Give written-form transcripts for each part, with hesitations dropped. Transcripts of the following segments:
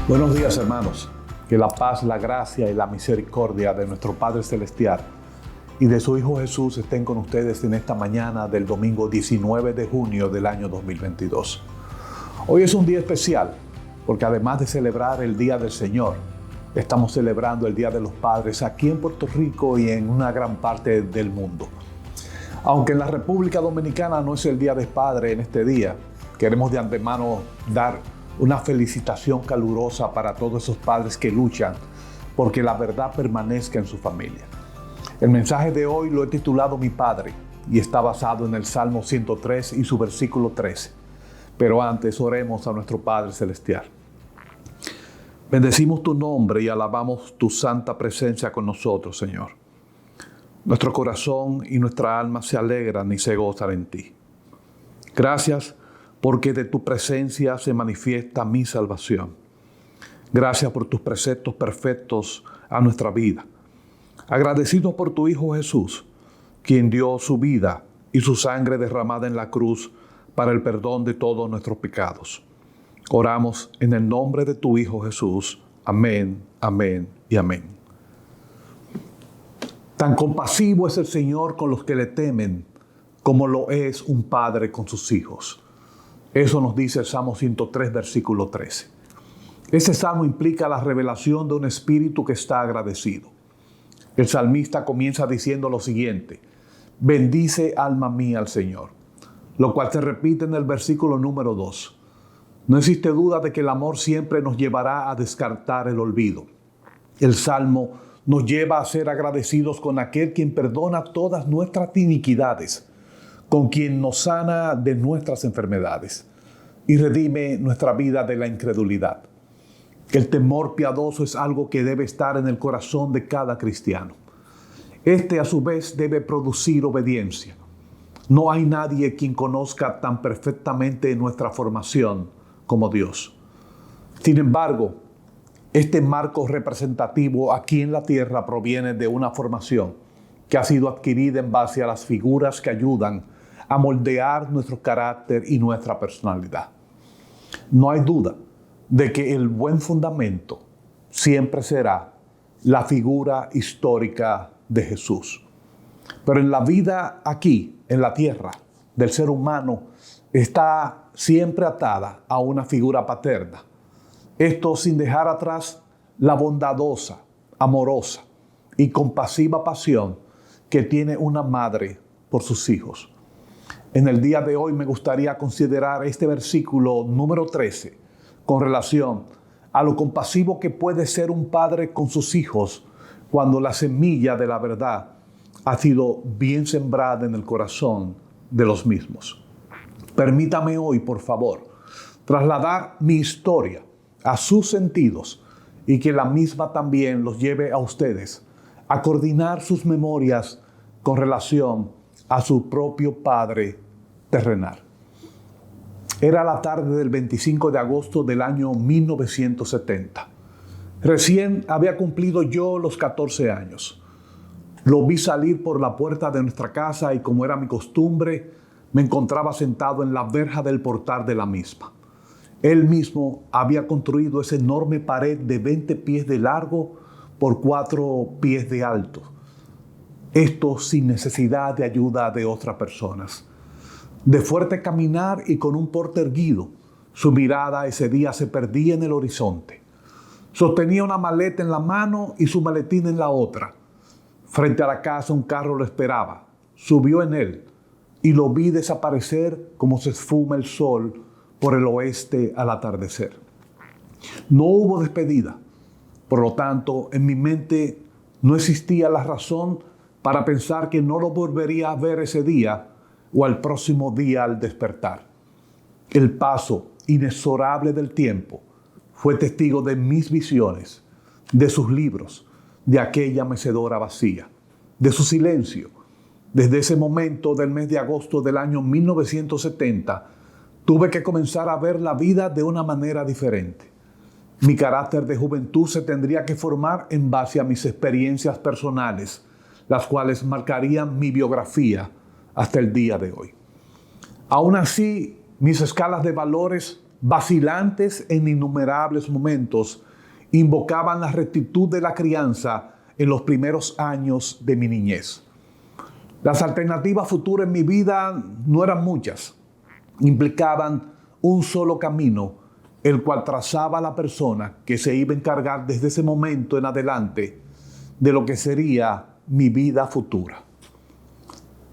Buenos días, hermanos. Que la paz, la gracia y la misericordia de nuestro Padre Celestial y de su Hijo Jesús estén con ustedes en esta mañana del domingo 19 de junio del año 2022. Hoy es un día especial porque además de celebrar el Día del Señor, estamos celebrando el Día de los Padres aquí en Puerto Rico y en una gran parte del mundo. Aunque en la República Dominicana no es el Día del Padre en este día, queremos de antemano dar una felicitación calurosa para todos esos padres que luchan porque la verdad permanezca en su familia. El mensaje de hoy lo he titulado Mi Padre y está basado en el Salmo 103 y su versículo 13. Pero antes oremos a nuestro Padre Celestial. Bendecimos tu nombre y alabamos tu santa presencia con nosotros, Señor. Nuestro corazón y nuestra alma se alegran y se gozan en ti. Gracias porque de tu presencia se manifiesta mi salvación. Gracias por tus preceptos perfectos a nuestra vida. Agradecidos por tu Hijo Jesús, quien dio su vida y su sangre derramada en la cruz para el perdón de todos nuestros pecados. Oramos en el nombre de tu Hijo Jesús. Amén, amén y amén. Tan compasivo es el Señor con los que le temen, como lo es un padre con sus hijos. Eso nos dice el Salmo 103, versículo 13. Ese salmo implica la revelación de un espíritu que está agradecido. El salmista comienza diciendo lo siguiente: bendice alma mía al Señor, lo cual se repite en el versículo número 2. No existe duda de que el amor siempre nos llevará a descartar el olvido. El salmo nos lleva a ser agradecidos con aquel quien perdona todas nuestras iniquidades, con quien nos sana de nuestras enfermedades y redime nuestra vida de la incredulidad. El temor piadoso es algo que debe estar en el corazón de cada cristiano. Este a su vez debe producir obediencia. No hay nadie quien conozca tan perfectamente nuestra formación como Dios. Sin embargo, este marco representativo aquí en la tierra proviene de una formación que ha sido adquirida en base a las figuras que ayudan a moldear nuestro carácter y nuestra personalidad. No hay duda de que el buen fundamento siempre será la figura histórica de Jesús. Pero en la vida aquí, en la tierra, del ser humano, está siempre atada a una figura paterna. Esto sin dejar atrás la bondadosa, amorosa y compasiva pasión que tiene una madre por sus hijos. En el día de hoy me gustaría considerar este versículo número 13 con relación a lo compasivo que puede ser un padre con sus hijos cuando la semilla de la verdad ha sido bien sembrada en el corazón de los mismos. Permítame hoy, por favor, trasladar mi historia a sus sentidos y que la misma también los lleve a ustedes a coordinar sus memorias con relación a su propio padre terrenal. Era la tarde del 25 de agosto del año 1970. Recién había cumplido yo los 14 años. Lo vi salir por la puerta de nuestra casa y, como era mi costumbre, me encontraba sentado en la verja del portal de la misma. Él mismo había construido esa enorme pared de 20 pies de largo por 4 pies de alto. Esto sin necesidad de ayuda de otras personas. De fuerte caminar y con un porte erguido, su mirada ese día se perdía en el horizonte. Sostenía una maleta en la mano y su maletín en la otra. Frente a la casa un carro lo esperaba. Subió en él y lo vi desaparecer como se esfuma el sol por el oeste al atardecer. No hubo despedida. Por lo tanto, en mi mente no existía la razón para pensar que no lo volvería a ver ese día o al próximo día al despertar. El paso inexorable del tiempo fue testigo de mis visiones, de sus libros, de aquella mecedora vacía, de su silencio. Desde ese momento del mes de agosto del año 1970, tuve que comenzar a ver la vida de una manera diferente. Mi carácter de juventud se tendría que formar en base a mis experiencias personales, las cuales marcarían mi biografía hasta el día de hoy. Aún así, mis escalas de valores vacilantes en innumerables momentos, invocaban la rectitud de la crianza en los primeros años de mi niñez. Las alternativas futuras en mi vida no eran muchas. Implicaban un solo camino, el cual trazaba la persona que se iba a encargar desde ese momento en adelante de lo que sería mi vida futura.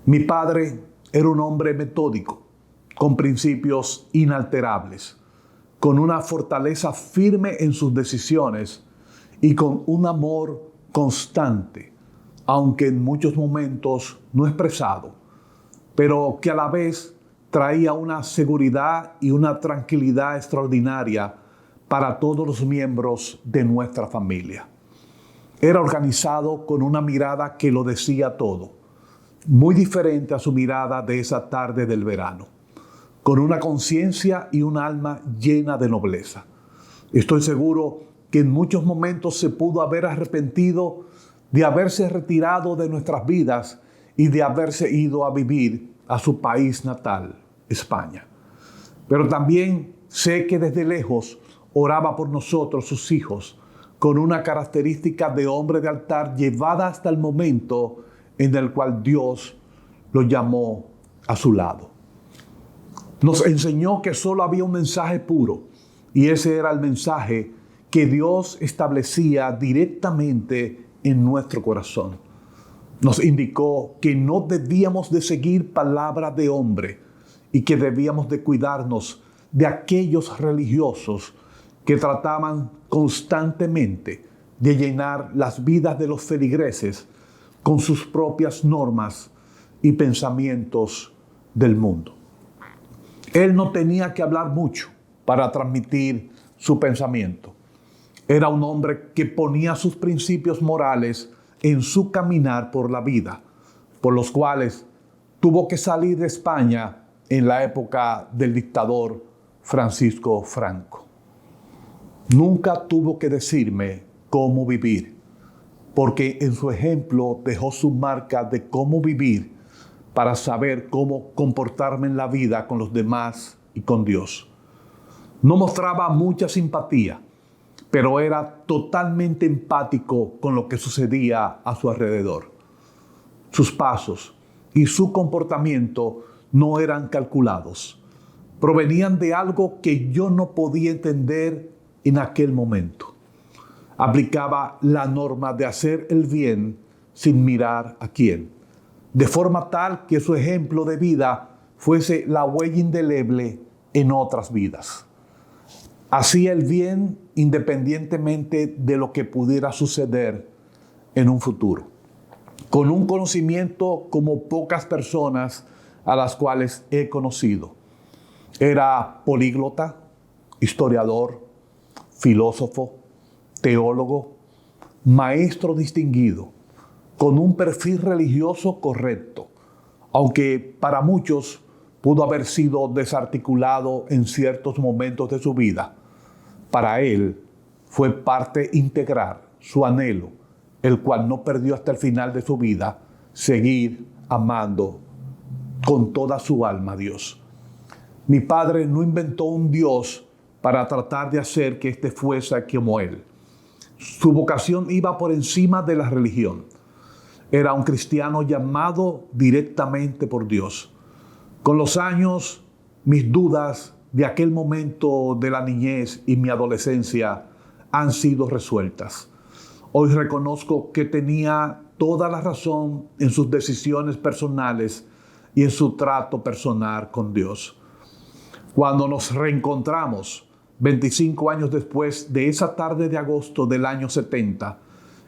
Mi padre era un hombre metódico, con principios inalterables, con una fortaleza firme en sus decisiones y con un amor constante, aunque en muchos momentos no expresado, pero que a la vez traía una seguridad y una tranquilidad extraordinaria para todos los miembros de nuestra familia. Era organizado con una mirada que lo decía todo, muy diferente a su mirada de esa tarde del verano, con una conciencia y un alma llena de nobleza. Estoy seguro que en muchos momentos se pudo haber arrepentido de haberse retirado de nuestras vidas y de haberse ido a vivir a su país natal, España. Pero también sé que desde lejos oraba por nosotros, sus hijos, con una característica de hombre de altar llevada hasta el momento en el cual Dios lo llamó a su lado. Nos enseñó que solo había un mensaje puro, y ese era el mensaje que Dios establecía directamente en nuestro corazón. Nos indicó que no debíamos de seguir palabras de hombre y que debíamos de cuidarnos de aquellos religiosos que trataban constantemente de llenar las vidas de los feligreses con sus propias normas y pensamientos del mundo. Él no tenía que hablar mucho para transmitir su pensamiento. Era un hombre que ponía sus principios morales en su caminar por la vida, por los cuales tuvo que salir de España en la época del dictador Francisco Franco. Nunca tuvo que decirme cómo vivir, porque en su ejemplo dejó su marca de cómo vivir para saber cómo comportarme en la vida con los demás y con Dios. No mostraba mucha simpatía, pero era totalmente empático con lo que sucedía a su alrededor. Sus pasos y su comportamiento no eran calculados. Provenían de algo que yo no podía entender en aquel momento. Aplicaba la norma de hacer el bien sin mirar a quién, de forma tal que su ejemplo de vida fuese la huella indeleble en otras vidas. Hacía el bien independientemente de lo que pudiera suceder en un futuro, con un conocimiento como pocas personas a las cuales he conocido. Era políglota, historiador, filósofo, teólogo, maestro distinguido, con un perfil religioso correcto, aunque para muchos pudo haber sido desarticulado en ciertos momentos de su vida. Para él fue parte integral su anhelo, el cual no perdió hasta el final de su vida, seguir amando con toda su alma a Dios. Mi padre no inventó un Dios para tratar de hacer que éste fuese como él. Su vocación iba por encima de la religión. Era un cristiano llamado directamente por Dios. Con los años, mis dudas de aquel momento de la niñez y mi adolescencia han sido resueltas. Hoy reconozco que tenía toda la razón en sus decisiones personales y en su trato personal con Dios. Cuando nos reencontramos, 25 años después de esa tarde de agosto del año 70,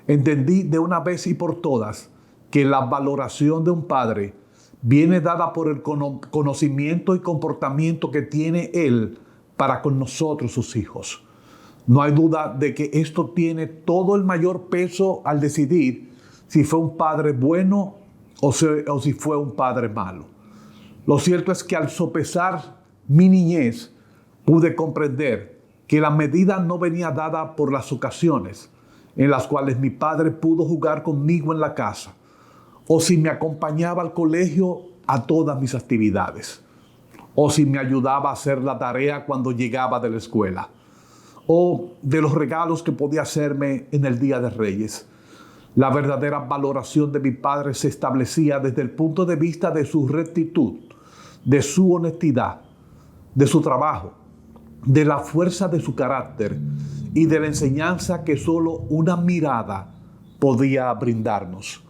entendí de una vez y por todas que la valoración de un padre viene dada por el conocimiento y comportamiento que tiene él para con nosotros, sus hijos. No hay duda de que esto tiene todo el mayor peso al decidir si fue un padre bueno o si fue un padre malo. Lo cierto es que al sopesar mi niñez, pude comprender que la medida no venía dada por las ocasiones en las cuales mi padre pudo jugar conmigo en la casa, o si me acompañaba al colegio a todas mis actividades, o si me ayudaba a hacer la tarea cuando llegaba de la escuela, o de los regalos que podía hacerme en el Día de Reyes. La verdadera valoración de mi padre se establecía desde el punto de vista de su rectitud, de su honestidad, de su trabajo, de la fuerza de su carácter y de la enseñanza que solo una mirada podía brindarnos.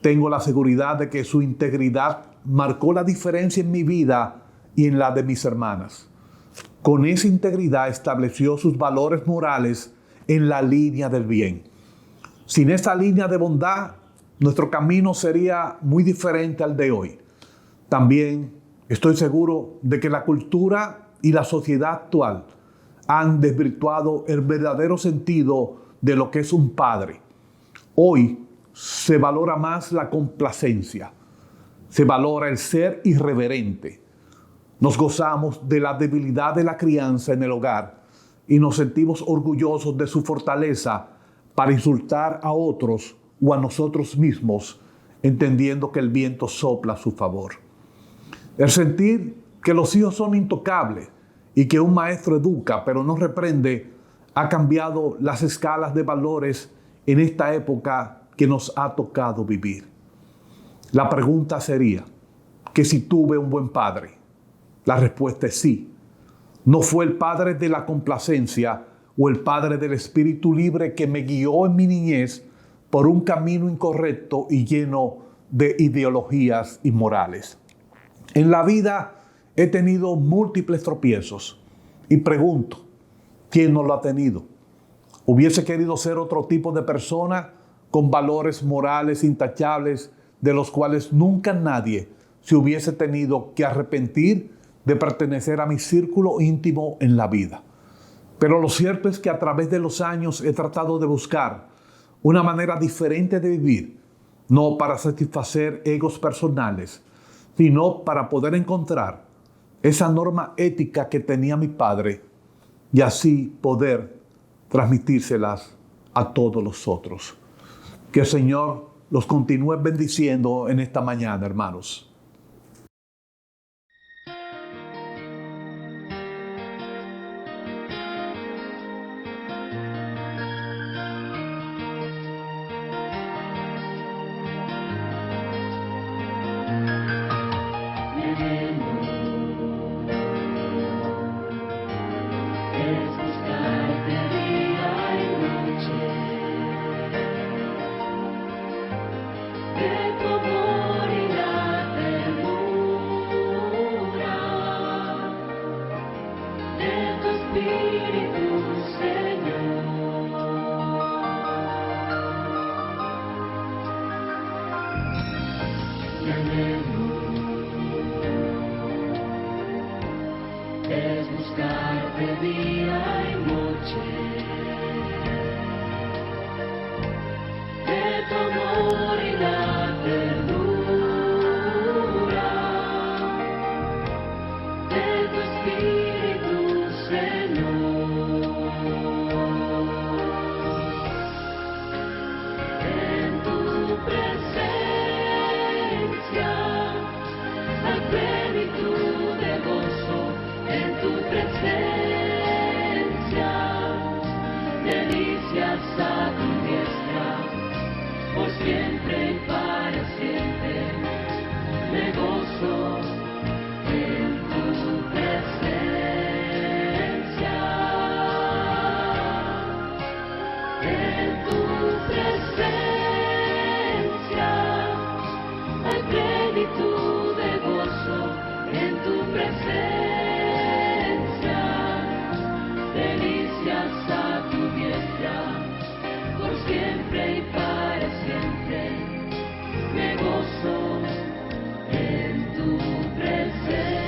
Tengo la seguridad de que su integridad marcó la diferencia en mi vida y en la de mis hermanas. Con esa integridad estableció sus valores morales en la línea del bien. Sin esa línea de bondad, nuestro camino sería muy diferente al de hoy. También estoy seguro de que la cultura y la sociedad actual han desvirtuado el verdadero sentido de lo que es un padre. Hoy se valora más la complacencia, se valora el ser irreverente. Nos gozamos de la debilidad de la crianza en el hogar y nos sentimos orgullosos de su fortaleza para insultar a otros o a nosotros mismos, entendiendo que el viento sopla a su favor. El sentir que los hijos son intocables y que un maestro educa pero no reprende ha cambiado las escalas de valores en esta época que nos ha tocado vivir. La pregunta sería que si tuve un buen padre. La respuesta es sí. No fue el padre de la complacencia o el padre del espíritu libre que me guió en mi niñez por un camino incorrecto y lleno de ideologías inmorales. En la vida he tenido múltiples tropiezos y pregunto, ¿quién no lo ha tenido? Hubiese querido ser otro tipo de persona con valores morales intachables de los cuales nunca nadie se hubiese tenido que arrepentir de pertenecer a mi círculo íntimo en la vida. Pero lo cierto es que a través de los años he tratado de buscar una manera diferente de vivir, no para satisfacer egos personales, sino para poder encontrar esa norma ética que tenía mi padre y así poder transmitírselas a todos los otros. Que el Señor los continúe bendiciendo en esta mañana, hermanos. Es buscarte día y noche, de tu amor y la ternura, de tu espíritu, Señor. En tu presencia hay plenitud de gozo. En tu presencia, delicias a tu diestra, por siempre y para siempre, me gozo en tu presencia. En tu presencia, hay plenitud de gozo, en tu presencia. Delicias a tu diestra, por siempre y para siempre, me gozo en tu presencia.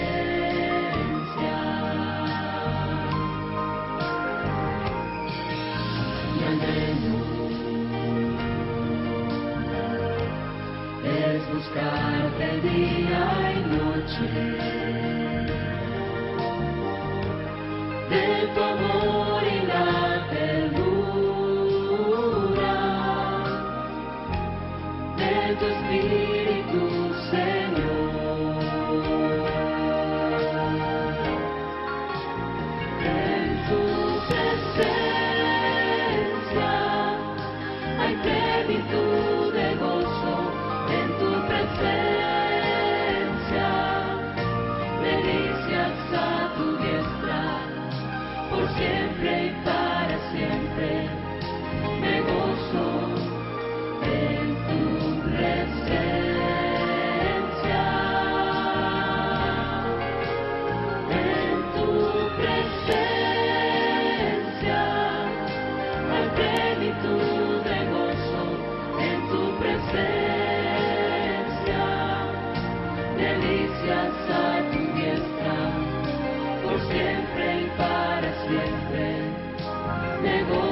Mi anhelo es buscarte día y noche, de tu amor y la ternura, de tu espíritu, Señor. de gozo.